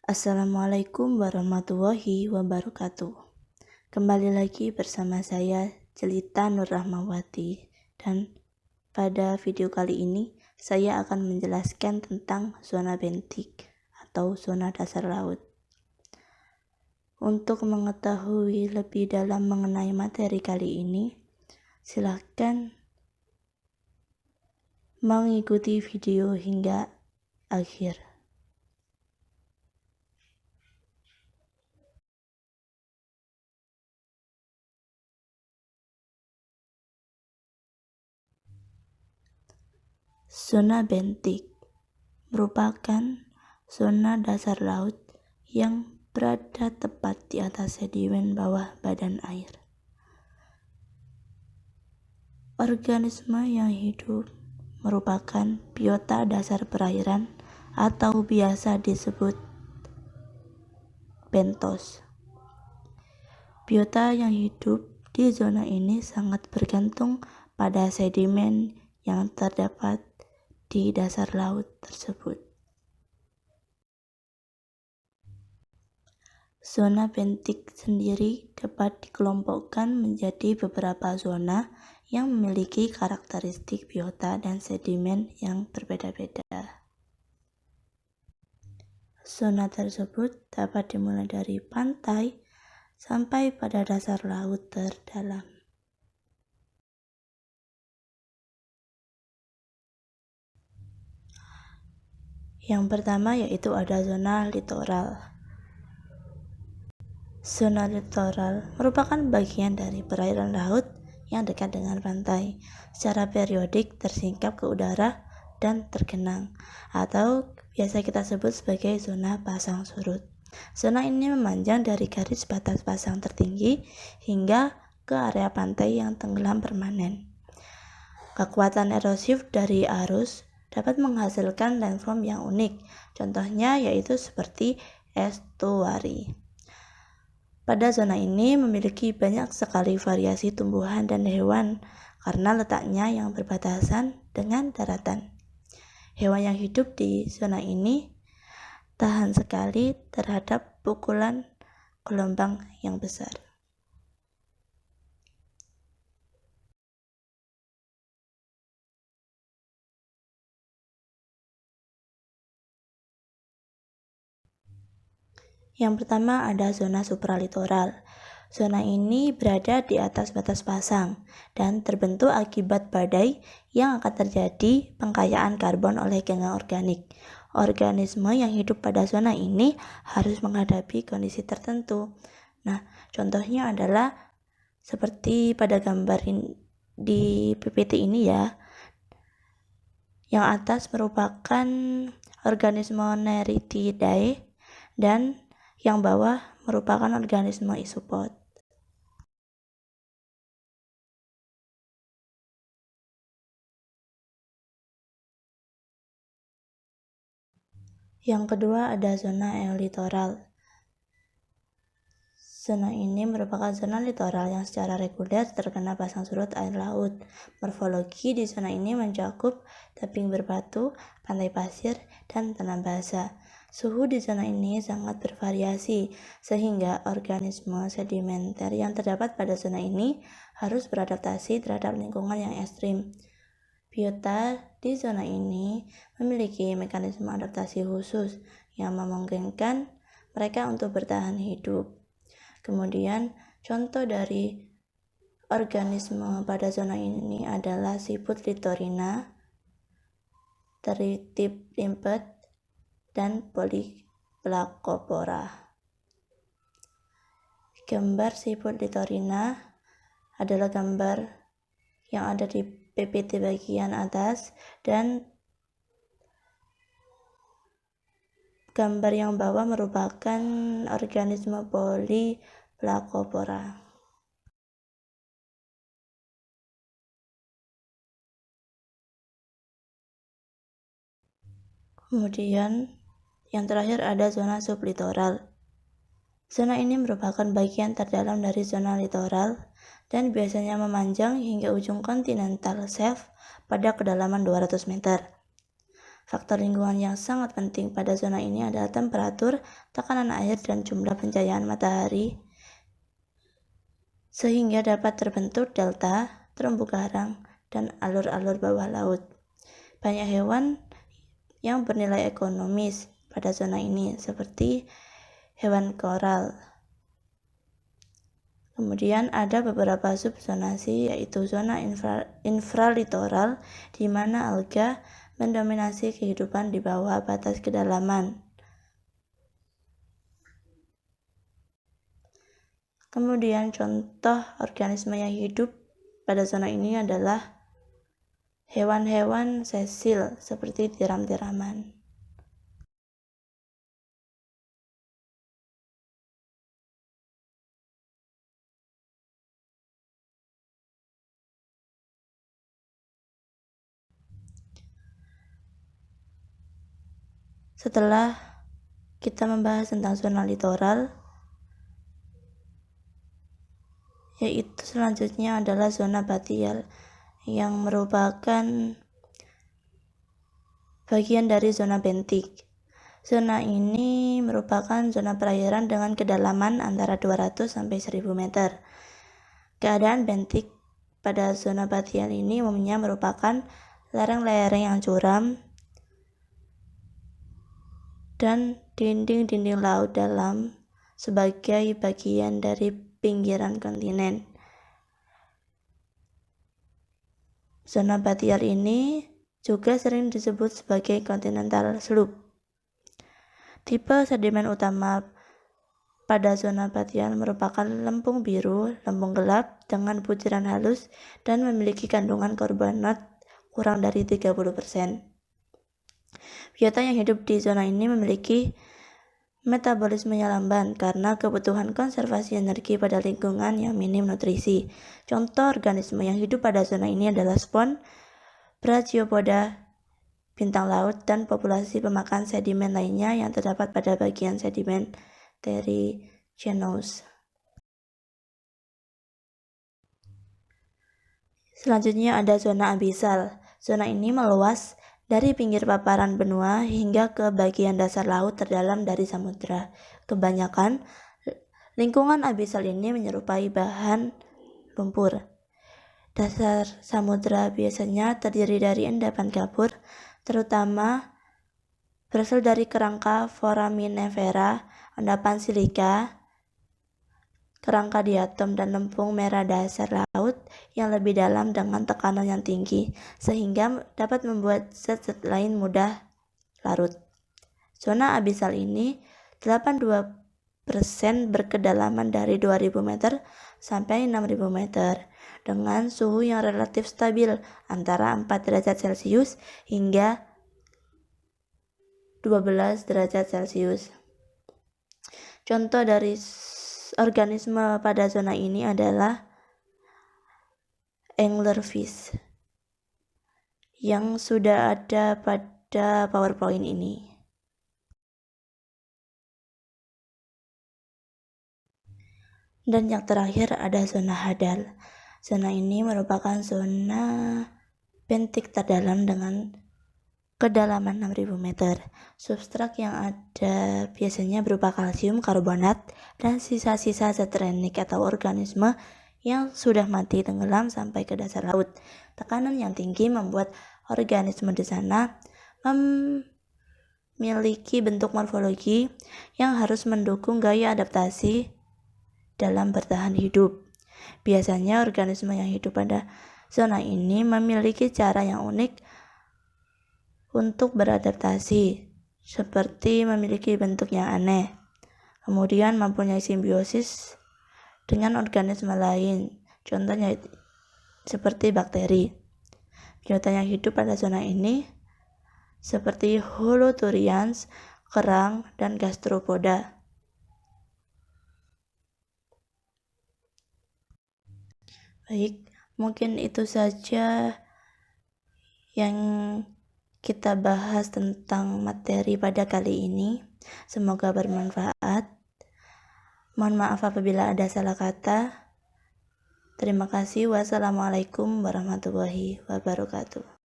Assalamualaikum warahmatullahi wabarakatuh. Kembali lagi bersama saya Jelita Nur Rahmawati, dan pada video kali ini saya akan menjelaskan tentang zona bentik atau zona dasar laut. Untuk mengetahui lebih dalam mengenai materi kali ini, silakan mengikuti video hingga akhir. Zona bentik merupakan zona dasar laut yang berada tepat di atas sedimen bawah badan air. Organisme yang hidup merupakan biota dasar perairan atau biasa disebut bentos. Biota yang hidup di zona ini sangat bergantung pada sedimen yang terdapat di dasar laut tersebut. Zona bentik sendiri dapat dikelompokkan menjadi beberapa zona yang memiliki karakteristik biota dan sedimen yang berbeda-beda. Zona tersebut dapat dimulai dari pantai sampai pada dasar laut terdalam. Yang pertama yaitu ada zona litoral. Zona litoral merupakan bagian dari perairan laut yang dekat dengan pantai, secara periodik tersingkap ke udara dan tergenang, atau biasa kita sebut sebagai zona pasang surut. Zona ini memanjang dari garis batas pasang tertinggi hingga ke area pantai yang tenggelam permanen. Kekuatan erosif dari arus dapat menghasilkan landform yang unik, contohnya yaitu seperti estuari. Pada zona ini memiliki banyak sekali variasi tumbuhan dan hewan karena letaknya yang berbatasan dengan daratan. Hewan yang hidup di zona ini tahan sekali terhadap pukulan gelombang yang besar. Yang pertama ada zona supralitoral. Zona ini berada di atas batas pasang dan terbentuk akibat badai yang akan terjadi pengkayaan karbon oleh ganggang organik. Organisme yang hidup pada zona ini harus menghadapi kondisi tertentu. Nah, contohnya adalah seperti pada gambar di PPT ini ya. Yang atas merupakan organisme Neritidae dan yang bawah merupakan organisme isopod. Yang kedua ada zona eolitoral. Zona ini merupakan zona litoral yang secara reguler terkena pasang surut air laut. Morfologi di zona ini mencakup tebing berbatu, pantai pasir, dan tanah basah. Suhu di zona ini sangat bervariasi, sehingga organisme sedimenter yang terdapat pada zona ini harus beradaptasi terhadap lingkungan yang ekstrim. Biota di zona ini memiliki mekanisme adaptasi khusus yang memungkinkan mereka untuk bertahan hidup. Kemudian, contoh dari organisme pada zona ini adalah siput litorina, teritip limpet, dan Polyplacopora. Gambar siput litorina adalah gambar yang ada di PPT bagian atas, dan gambar yang bawah merupakan organisme Polyplacopora. Kemudian yang terakhir ada zona sublitoral. Zona ini merupakan bagian terdalam dari zona litoral dan biasanya memanjang hingga ujung kontinental shelf pada kedalaman 200 meter. Faktor lingkungan yang sangat penting pada zona ini adalah temperatur, tekanan air, dan jumlah pencahayaan matahari, sehingga dapat terbentuk delta, terumbu karang, dan alur-alur bawah laut. Banyak hewan yang bernilai ekonomis pada zona ini, seperti hewan koral. Kemudian ada beberapa subzonasi, yaitu zona infralitoral, di mana alga mendominasi kehidupan di bawah batas kedalaman. Kemudian contoh organisme yang hidup pada zona ini adalah hewan-hewan sesil seperti tiram-tiraman. Setelah kita membahas tentang zona litoral, yaitu selanjutnya adalah zona batial, yang merupakan bagian dari zona bentik. Zona ini merupakan zona perairan dengan kedalaman antara 200 sampai 1000 meter. Keadaan bentik pada zona batial ini umumnya merupakan lereng-lereng yang curam dan dinding-dinding laut dalam sebagai bagian dari pinggiran kontinen. Zona batial ini juga sering disebut sebagai continental slope. Tipe sedimen utama pada zona batial merupakan lempung biru, lempung gelap dengan butiran halus dan memiliki kandungan karbonat kurang dari 30%. Biota yang hidup di zona ini memiliki metabolismenya lamban karena kebutuhan konservasi energi pada lingkungan yang minim nutrisi. Contoh organisme yang hidup pada zona ini adalah spon, brachiopoda, bintang laut, dan populasi pemakan sedimen lainnya yang terdapat pada bagian sedimentary genus. Selanjutnya ada zona abisal. Zona ini meluas dari pinggir paparan benua hingga ke bagian dasar laut terdalam dari samudra. Kebanyakan lingkungan abisal ini menyerupai bahan lumpur. Dasar samudra biasanya terdiri dari endapan gapur, terutama berasal dari kerangka foraminifera, endapan silika, kerangka diatom, dan lempung merah dasar laut yang lebih dalam dengan tekanan yang tinggi, sehingga dapat membuat zat-zat lain mudah larut. Zona abisal ini 82% berkedalaman dari 2000 meter sampai 6000 meter, dengan suhu yang relatif stabil antara 4 derajat Celcius hingga 12 derajat Celcius. Contoh dari organisme pada zona ini adalah anglerfish yang sudah ada pada PowerPoint ini. Dan yang terakhir ada zona hadal. Zona ini merupakan zona bentik terdalam dengan kedalaman 6000 meter. Substrat yang ada biasanya berupa kalsium karbonat dan sisa-sisa zat renik atau organisme yang sudah mati tenggelam sampai ke dasar laut. Tekanan yang tinggi membuat organisme di sana memiliki bentuk morfologi yang harus mendukung gaya adaptasi dalam bertahan hidup. Biasanya organisme yang hidup pada zona ini memiliki cara yang unik untuk beradaptasi, seperti memiliki bentuk yang aneh, kemudian mempunyai simbiosis dengan organisme lain, contohnya seperti bakteri. Biota yang hidup pada zona ini seperti Holoturians, kerang, dan gastropoda. Baik, mungkin itu saja yang kita bahas tentang materi pada kali ini. Semoga bermanfaat. Mohon maaf apabila ada salah kata. Terima kasih. Wassalamualaikum warahmatullahi wabarakatuh.